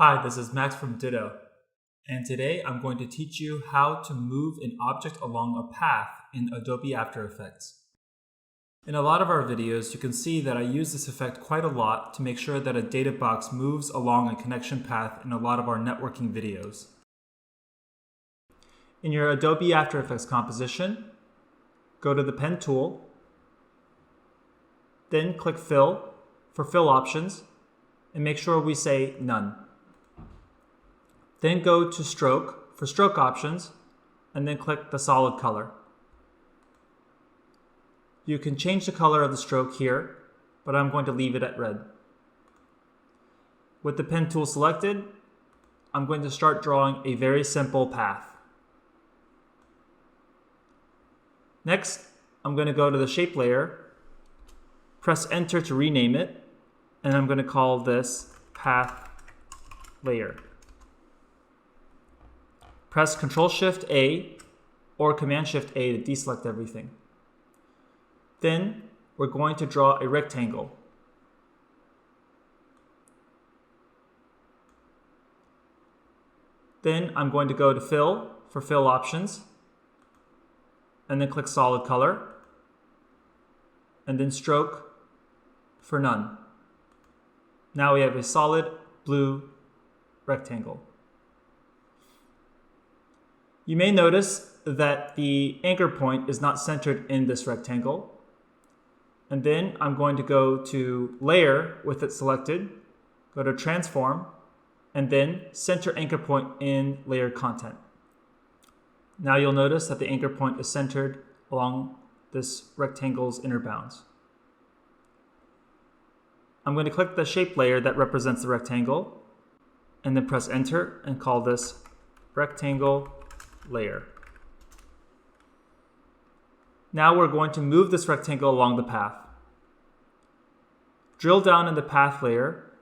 Hi, this is Max from Ditto, and today I'm going to teach you how to move an object along a path in Adobe After Effects. In a lot of our videos, you can see that I use this effect quite a lot to make sure that a data box moves along a connection path in a lot of our networking videos. In your Adobe After Effects composition, go to the Pen tool, then click Fill for fill options, and make sure we say None. Then go to Stroke for stroke options, and then click the solid color. You can change the color of the stroke here, but I'm going to leave it at red. With the pen tool selected, I'm going to start drawing a very simple path. Next, I'm going to go to the shape layer, press Enter to rename it, and I'm going to call this Path Layer. Press Ctrl-Shift-A or Command-Shift-A to deselect everything. Then we're going to draw a rectangle. Then I'm going to go to Fill for fill options, and then click Solid Color, and then Stroke for None. Now we have a solid blue rectangle. You may notice that the anchor point is not centered in this rectangle. And then I'm going to go to Layer with it selected, go to Transform, and then Center Anchor Point in Layer Content. Now you'll notice that the anchor point is centered along this rectangle's inner bounds. I'm going to click the shape layer that represents the rectangle, and then press Enter and call this Rectangle Layer. Now we're going to move this rectangle along the path. Drill down in the path layer,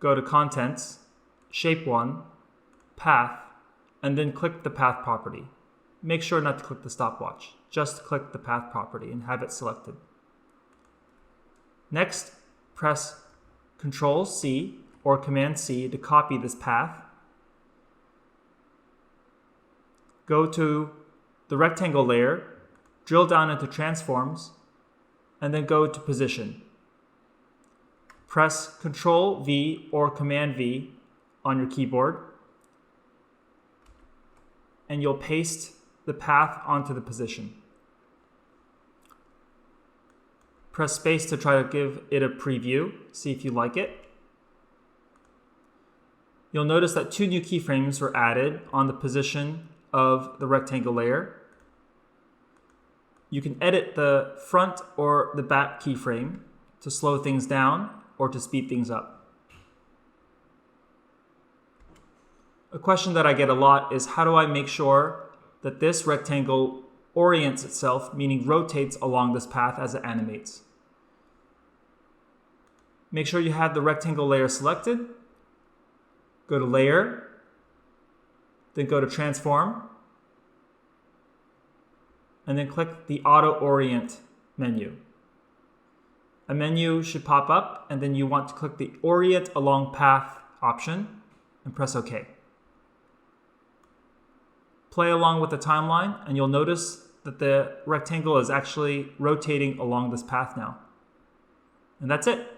go to Contents, Shape 1, Path, and then click the path property. Make sure not to click the stopwatch, just click the path property and have it selected. Next, press Ctrl-C or Command-C to copy this path. Go to the rectangle layer, drill down into Transforms, and then go to Position. Press Ctrl-V or Command-V on your keyboard, and you'll paste the path onto the position. Press space to try to give it a preview, see if you like it. You'll notice that 2 new keyframes were added on the position of the rectangle layer. You can edit the front or the back keyframe to slow things down or to speed things up. A question that I get a lot is, how do I make sure that this rectangle orients itself, meaning rotates along this path as it animates? Make sure you have the rectangle layer selected. Go to Layer, then go to Transform, and then click the Auto Orient menu. A menu should pop up, and then you want to click the Orient Along Path option and press OK. Play along with the timeline, and you'll notice that the rectangle is actually rotating along this path now. And that's it.